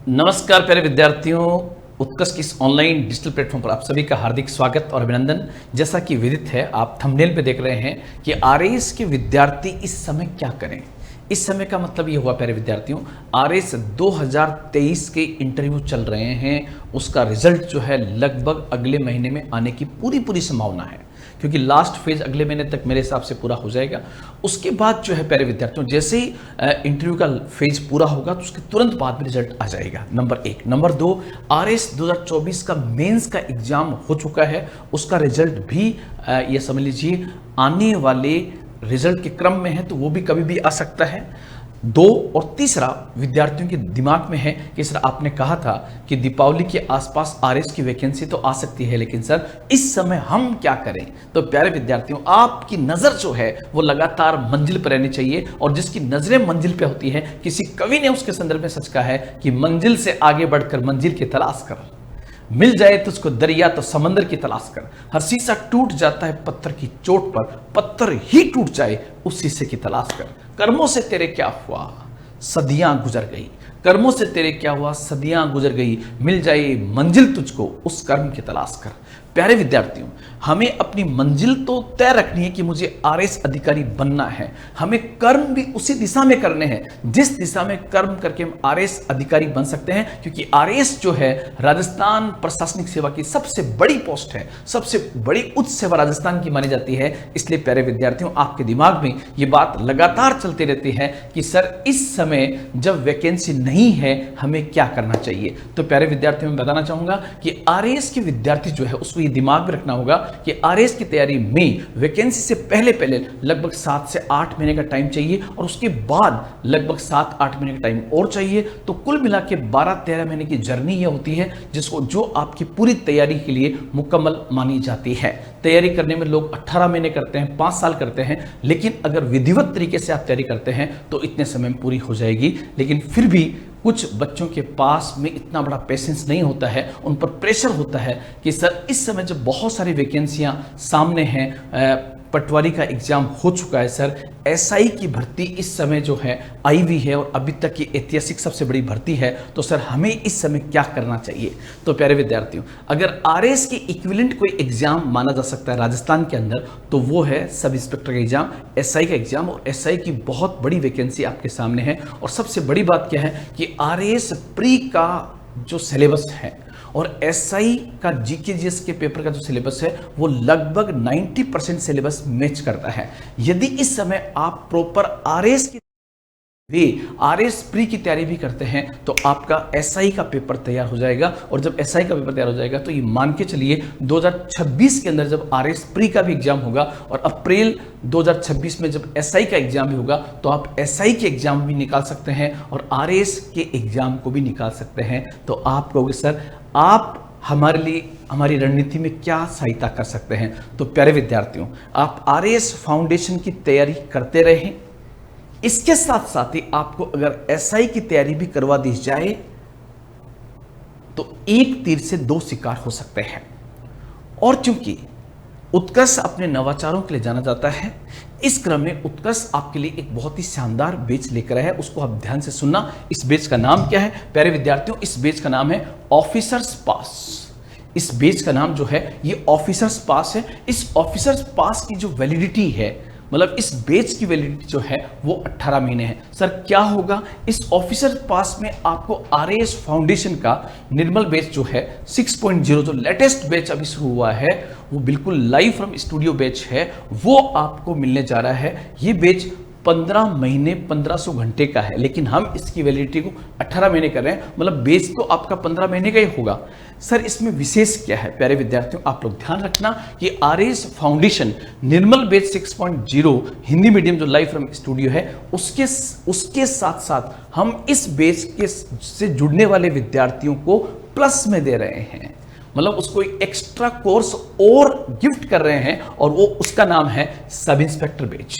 नमस्कार प्यारे विद्यार्थियों, उत्कर्ष की इस ऑनलाइन डिजिटल प्लेटफॉर्म पर आप सभी का हार्दिक स्वागत और अभिनंदन। जैसा कि विदित है, आप थंबनेल पे देख रहे हैं कि आरएएस के विद्यार्थी इस समय क्या करें। इस समय का मतलब ये हुआ प्यारे विद्यार्थियों, आरएएस 2023 के इंटरव्यू चल रहे हैं, उसका रिजल्ट जो है लगभग अगले महीने में आने की पूरी संभावना है, क्योंकि लास्ट फेज अगले महीने तक मेरे हिसाब से पूरा हो जाएगा। उसके बाद जो है प्यारे विद्यार्थियों, जैसे ही इंटरव्यू का फेज पूरा होगा तो उसके तुरंत बाद में रिजल्ट आ जाएगा। नंबर 1। नंबर 2, आरएएस 2024 का मेंस का एग्जाम हो चुका है, उसका रिजल्ट भी ये समझ लीजिए आने वाले रिजल्ट के क्रम में है, तो वो भी कभी भी आ सकता है। 2 और तीसरा, विद्यार्थियों के दिमाग में है कि सर आपने कहा था कि दीपावली के आसपास आरएएस की वैकेंसी तो आ सकती है, लेकिन सर इस समय हम क्या करें। तो प्यारे विद्यार्थियों, आपकी नज़र जो है वो लगातार मंजिल पर रहनी चाहिए, और जिसकी नज़रें मंजिल पे होती हैं, किसी कवि ने उसके संदर्भ में सच कहा है कि मंजिल से आगे बढ़कर मंजिल की तलाश कर, मिल जाए तुझको दरिया तो समंदर की तलाश कर, हर शीशा टूट जाता है पत्थर की चोट पर, पत्थर ही टूट जाए उस शीशे की तलाश कर। कर्मों से तेरे क्या हुआ, सदियां गुजर गई, कर्मों से तेरे क्या हुआ, सदियां गुजर गई, मिल जाए मंजिल तुझको उस कर्म की तलाश कर। प्यारे विद्यार्थियों, हमें अपनी मंजिल तो तय रखनी है कि मुझे आरएएस अधिकारी बनना है, हमें कर्म भी उसी दिशा में करने हैं जिस दिशा में कर्म करके हम आरएएस अधिकारी बन सकते हैं, क्योंकि आरएएस जो है राजस्थान प्रशासनिक सेवा की सबसे बड़ी पोस्ट है, सबसे बड़ी उच्च सेवा राजस्थान की मानी जाती है। इसलिए प्यारे विद्यार्थियों, आपके दिमाग में ये बात लगातार चलती रहती है कि सर इस समय जब वैकेंसी नहीं है हमें क्या करना चाहिए। तो प्यारे विद्यार्थियों, मैं बताना चाहूंगा कि आरएएस के विद्यार्थी जो है उसको ये दिमाग में रखना होगा कि आरएएस की तैयारी में वैकेंसी से पहले लगभग 7 से 8 महीने का टाइम चाहिए, और उसके बाद लगभग 7-8 महीने का टाइम और चाहिए। तो कुल मिला के 12-13 महीने की जर्नी यह होती है जो आपकी पूरी तैयारी के लिए मुकम्मल मानी जाती है। तैयारी करने में लोग 18 महीने करते हैं, 5 साल करते हैं, लेकिन अगर विधिवत तरीके से आप तैयारी करते हैं तो इतने समय में पूरी हो जाएगी। लेकिन फिर भी कुछ बच्चों के पास में इतना बड़ा पेशेंस नहीं होता है, उन पर प्रेशर होता है कि सर इस समय जब बहुत सारी वैकेंसियां सामने हैं, पटवारी का एग्जाम हो चुका है, सर एसआई की भर्ती इस समय जो है आई हुई है और अभी तक की ऐतिहासिक सबसे बड़ी भर्ती है, तो सर हमें इस समय क्या करना चाहिए। तो प्यारे विद्यार्थियों, अगर आरएएस के इक्विवेलेंट कोई एग्जाम माना जा सकता है राजस्थान के अंदर, तो वो है सब इंस्पेक्टर का एग्जाम, एसआई का एग्जाम। और एसआई की बहुत बड़ी वैकेंसी आपके सामने है, और सबसे बड़ी बात क्या है कि आरएएस प्री का जो सिलेबस है और एसआई का जीके-जीएस के पेपर का जो सिलेबस है वो लगभग 90% सिलेबस मैच करता है। यदि इस समय आप प्रॉपर आरएएस प्री की तैयारी भी करते हैं तो आपका एसआई का पेपर तैयार हो जाएगा, और जब एसआई का पेपर तैयार हो जाएगा तो ये मान के चलिए 2026 के अंदर जब आरएएस प्री का भी एग्जाम होगा और अप्रैल 2026 में जब एसआई का एग्जाम भी होगा, तो आप एसआई के एग्जाम भी निकाल सकते हैं और आरएएस के एग्जाम को भी निकाल सकते हैं। तो आप कहोगे सर आप हमारे लिए हमारी रणनीति में क्या सहायता कर सकते हैं। तो प्यारे विद्यार्थियों, आप आरएएस फाउंडेशन की तैयारी करते रहें, इसके साथ साथ ही आपको अगर एसआई की तैयारी भी करवा दी जाए तो एक तीर से 2 शिकार हो सकते हैं। और चूंकि उत्कर्ष अपने नवाचारों के लिए जाना जाता है, इस क्रम में उत्कर्ष आपके लिए एक बहुत ही शानदार बैच लेकर आया है, उसको आप ध्यान से सुनना। इस बैच का नाम क्या है प्यारे विद्यार्थियों? इस बैच का नाम है ऑफिसर्स पास। इस बैच का नाम जो है ये ऑफिसर्स पास है। इस ऑफिसर्स पास की जो वैलिडिटी है, मतलब इस बैच की वैलिडिटी जो है वो 18 महीने है। सर क्या होगा इस ऑफिसर पास में? आपको आरएएस फाउंडेशन का निर्मल बैच जो है 6.0 जो लेटेस्ट बैच अभी शुरू हुआ है, वो बिल्कुल लाइव फ्रॉम स्टूडियो बैच है, वो आपको मिलने जा रहा है। ये बैच 15 महीने 1500 घंटे का है, लेकिन हम इसकी वैलिडिटी को 18 महीने कर रहे हैं, मतलब बैच तो आपका 15 महीने का ही होगा। सर इसमें विशेष क्या है प्यारे विद्यार्थियों? आप लोग ध्यान रखना कि आरएएस फाउंडेशन निर्मल बैच 6.0 हिंदी मीडियम जो लाइव फ्रॉम स्टूडियो है, उसके साथ साथ हम इस बैच के से जुड़ने वाले विद्यार्थियों को प्लस में दे रहे हैं, मतलब उसको एक एक्स्ट्रा कोर्स और गिफ्ट कर रहे हैं, और वो उसका नाम है सब इंस्पेक्टर बैच।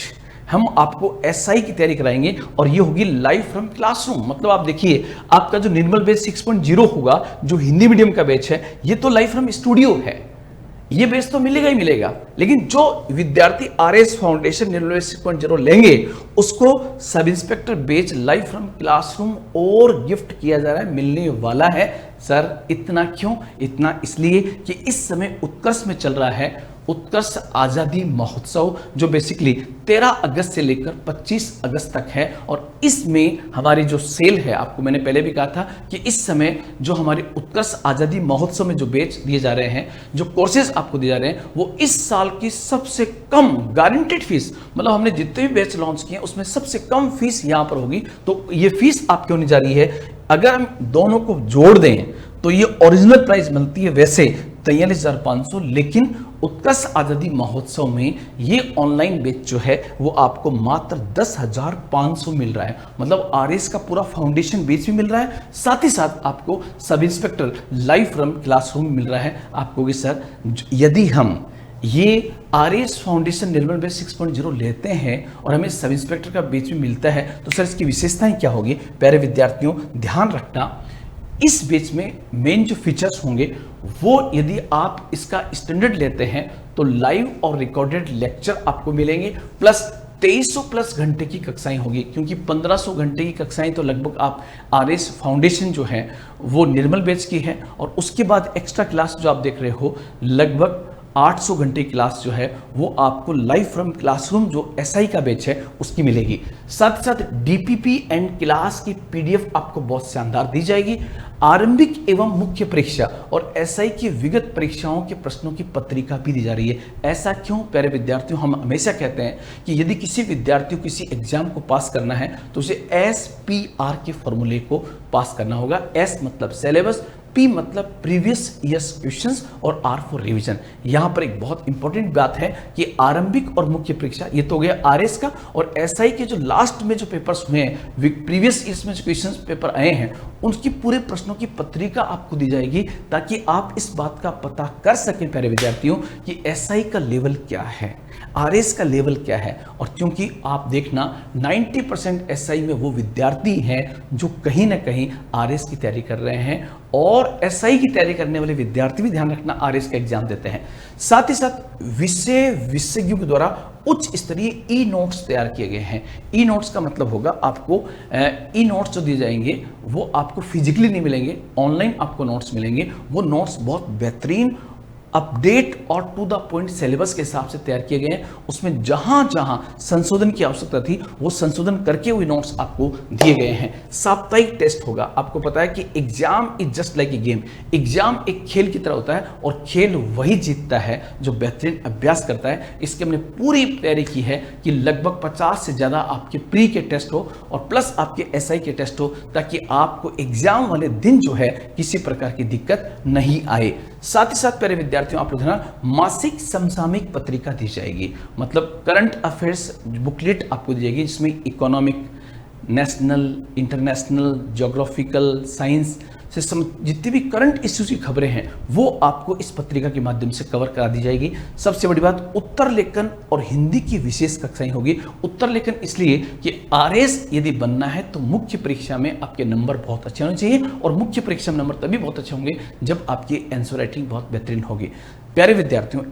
हम आपको एसआई की तैयारी कराएंगे और ये होगी लाइव फ्रॉम क्लासरूम। मतलब आप देखिए, आपका जो निर्मल बैच 6.0 होगा, जो हिंदी मीडियम का बैच है, ये तो लाइव फ्रॉम स्टूडियो है, ये बेच तो मिलेगा ही मिलेगा, लेकिन जो विद्यार्थी आरएस फाउंडेशन निर्मल 6.0 लेंगे उसको सब इंस्पेक्टर बेच लाइव फ्रॉम क्लासरूम और गिफ्ट किया जा रहा है, मिलने वाला है। सर इतना क्यों? इतना इसलिए कि इस समय उत्कर्ष में चल रहा है उत्कर्ष आज़ादी महोत्सव, जो बेसिकली 13 अगस्त से लेकर 25 अगस्त तक है। और इसमें हमारी जो सेल है, आपको मैंने पहले भी कहा था कि इस समय जो हमारी उत्कर्ष आज़ादी महोत्सव में जो बैच दिए जा रहे हैं, जो कोर्सेज आपको दिए जा रहे हैं, वो इस साल की सबसे कम गारंटेड फीस, मतलब हमने जितने भी बैच लॉन्च किए उसमें सबसे कम फीस यहाँ पर होगी। तो ये फीस आपकी होने जा रही है, अगर हम दोनों को जोड़ दें तो ये ओरिजिनल प्राइस मिलती है वैसे 43,500, लेकिन उत्कर्ष आजादी महोत्सव में ये ऑनलाइन बैच जो है वो आपको मात्र 10,500 मिल रहा है। मतलब आरएस का पूरा फाउंडेशन बैच भी मिल रहा है, साथ ही साथ आपको sub inspector live from classroom मिल रहा है। आपको सर यदि हम ये आरएस फाउंडेशन निर्मल बैच 6.0 लेते हैं और हमें सब इंस्पेक्टर का बैच भी मिलता है, तो सर इसकी विशेषताएं क्या होगी? प्यारे विद्यार्थियों ध्यान रखना, इस बैच में मेन जो फीचर्स होंगे वो यदि आप इसका स्टैंडर्ड लेते हैं तो लाइव और रिकॉर्डेड लेक्चर आपको मिलेंगे, प्लस 2300 प्लस घंटे की कक्षाएं होगी, क्योंकि 1500 घंटे की कक्षाएं तो लगभग आप आरएस फाउंडेशन जो है वो निर्मल बैच की है, और उसके बाद एक्स्ट्रा क्लास जो आप देख रहे हो लगभग 800 घंटे क्लास जो है वो आपको लाइव फ्रॉम क्लासरूम जो एसआई का बैच है उसकी मिलेगी। साथ ही साथ डीपीपी एंड क्लास की पीडीएफ आपको बहुत शानदार दी जाएगी। आरंभिक एवं मुख्य परीक्षा और एसआई की विगत परीक्षाओं के प्रश्नों की पत्रिका भी दी जा रही है। ऐसा क्यों? प्यारे विद्यार्थियों, हम हमेशा कहते हैं कि यदि किसी विद्यार्थी को किसी एग्जाम को पास करना है तो उसे SPR के फॉर्मूले को पास करना होगा। S मतलब सिलेबस, P मतलब प्रीवियस ईयर्स क्वेश्चंस और R फॉर रिवीजन। यहां पर एक बहुत इंपॉर्टेंट बात है कि आरंभिक और मुख्य परीक्षा ये तो हो गया आरएस का, और एसआई के जो लास्ट में जो पेपर्स हुए हैं, प्रीवियस ईयर्स में जो क्वेश्चंस पेपर आए हैं, उनकी पूरे प्रश्नों की पत्रिका आपको दी जाएगी ताकि आप इस बात का पता कर सकें प्यारे विद्यार्थियों कि एसआई का लेवल क्या है, आरएस का लेवल क्या है। और क्योंकि आप देखना 90% एसआई में वो विद्यार्थी हैं जो कहीं ना कहीं आरएस की तैयारी कर रहे हैं, और एसआई की तैयारी करने वाले विद्यार्थी भी ध्यान रखना आरएस का एग्जाम देते हैं। साथ ही साथ विशेषज्ञों के द्वारा उच्च स्तरीय ई नोट्स तैयार किए गए हैं। ई नोट्स का मतलब होगा आपको ई नोट्स जो दिए जाएंगे वो आपको फिजिकली नहीं मिलेंगे, ऑनलाइन आपको नोट्स मिलेंगे। वो नोट्स बहुत बेहतरीन, अपडेट और टू द पॉइंट सिलेबस के हिसाब से तैयार किए गए हैं। उसमें जहां जहां संशोधन की आवश्यकता थी वो संशोधन करके हुए नोट्स आपको दिए गए हैं। साप्ताहिक टेस्ट होगा। आपको पता है कि exam is just like a game, exam एक खेल की तरह होता है और खेल वही जीतता है जो बेहतरीन अभ्यास करता है। इसके हमने पूरी तैयारी की है कि लगभग 50 से ज़्यादा आपके प्री के टेस्ट हो और प्लस आपके एसआई के टेस्ट हो, ताकि आपको एग्जाम वाले दिन जो है किसी प्रकार की दिक्कत नहीं आए। साथ ही साथ प्यारे विद्यार्थियों, आप लोग मासिक समसामयिक पत्रिका दी जाएगी, मतलब करंट अफेयर्स बुकलेट आपको दी जाएगी, जिसमें economic, national, international, geographical, science से जितनी भी करंट इश्यूज की खबरें हैं वो आपको इस पत्रिका के माध्यम से कवर करा दी जाएगी। सबसे बड़ी बात, उत्तर लेखन और हिंदी की विशेष कक्षाएं होगी। उत्तर लेखन इसलिए कि आरएस यदि बनना है तो मुख्य परीक्षा में आपके नंबर बहुत अच्छे होने चाहिए, और मुख्य परीक्षा में नंबर तभी बहुत अच्छे होंगे जब आपकी आंसर राइटिंग बहुत बेहतरीन होगी। प्यारे विद्यार्थियों,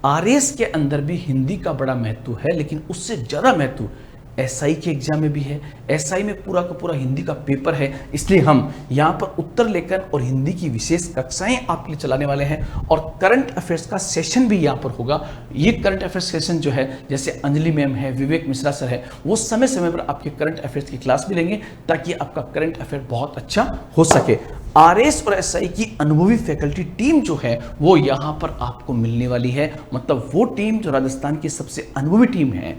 आरएस के अंदर भी हिंदी का बड़ा महत्व है, लेकिन उससे ज़्यादा महत्व एसआई के एग्जाम में भी है। एसआई में पूरा का पूरा हिंदी का पेपर है, इसलिए हम यहाँ पर उत्तर लेखन और हिंदी की विशेष कक्षाएं आपके लिए चलाने वाले हैं, और करंट अफेयर्स का सेशन भी यहाँ पर होगा। ये करंट अफेयर्स सेशन जो है, जैसे अंजलि मैम है, विवेक मिश्रा सर है, वो समय समय पर आपके करंट अफेयर्स की क्लास भी लेंगे ताकि आपका करंट अफेयर बहुत अच्छा हो सके। आरएस और एसआई की अनुभवी फैकल्टी टीम जो है वो यहाँ पर आपको मिलने वाली है, मतलब वो टीम जो राजस्थान की सबसे अनुभवी टीम है,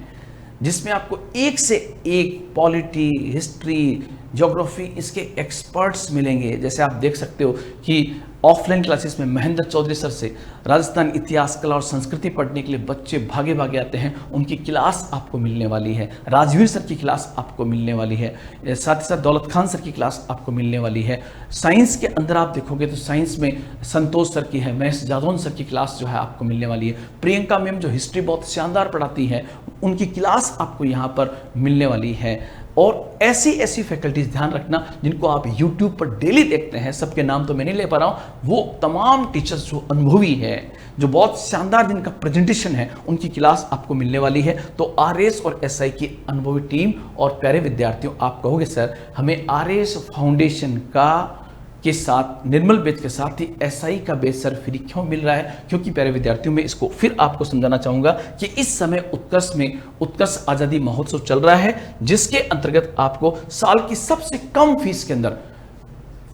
जिसमें आपको एक से एक पॉलिटी, हिस्ट्री, ज्योग्राफी इसके एक्सपर्ट्स मिलेंगे। जैसे आप देख सकते हो कि ऑफलाइन क्लासेस में महेंद्र चौधरी सर से राजस्थान इतिहास, कला और संस्कृति पढ़ने के लिए बच्चे भागे भागे आते हैं, उनकी क्लास आपको मिलने वाली है। राजवीर सर की क्लास आपको मिलने वाली है। साथ ही साथ दौलत खान सर की क्लास आपको मिलने वाली है। साइंस के अंदर आप देखोगे तो साइंस में संतोष सर की है, महेश जादौन सर की क्लास जो है आपको मिलने वाली है। प्रियंका मैम जो हिस्ट्री बहुत शानदार पढ़ाती है, उनकी क्लास आपको यहाँ पर मिलने वाली है। और ऐसी ऐसी फैकल्टीज ध्यान रखना जिनको आप YouTube पर डेली देखते हैं, सबके नाम तो मैं नहीं ले पा रहा हूं, वो तमाम टीचर्स जो अनुभवी है, जो बहुत शानदार जिनका प्रेजेंटेशन है, उनकी क्लास आपको मिलने वाली है। तो RS और SI की अनुभवी टीम और प्यारे विद्यार्थियों, आप कहोगे सर हमें RS फाउंडेशन के साथ, निर्मल बैच के साथ ही SI का बैच सर फ्री क्यों मिल रहा है? क्योंकि प्यारे विद्यार्थियों, मैं इसको फिर आपको समझाना चाहूंगा कि इस समय उत्कर्ष में उत्कर्ष आजादी महोत्सव चल रहा है, जिसके अंतर्गत आपको साल की सबसे कम फीस के अंदर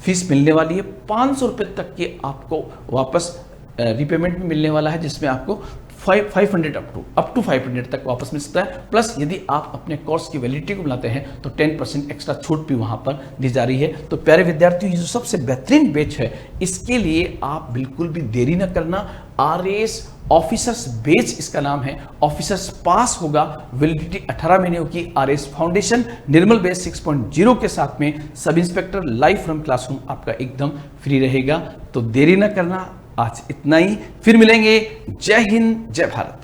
फीस मिलने वाली है। 500 रुपये तक की आपको वापस रिपेमेंट में मिलने वाला है, जिसमें आपको 500 अप टू 500 तक वापस मिल सकता है। प्लस यदि आप अपने कोर्स की वैलिडिटी को बुलाते हैं तो 10% एक्स्ट्रा छूट भी वहां पर दी जा रही है। तो प्यारे विद्यार्थियों, ये जो सबसे बेहतरीन बैच है, इसके लिए आप बिल्कुल भी देरी न करना। RS ऑफिसर्स बैच इसका नाम है, ऑफिसर्स पास होगा, वैलिडिटी 18 महीने की। RS फाउंडेशन निर्मल बैच 6.0 के साथ में sub inspector live from classroom आपका एकदम फ्री रहेगा। तो देरी न करना, आज इतना ही, फिर मिलेंगे। जय हिंद, जय भारत।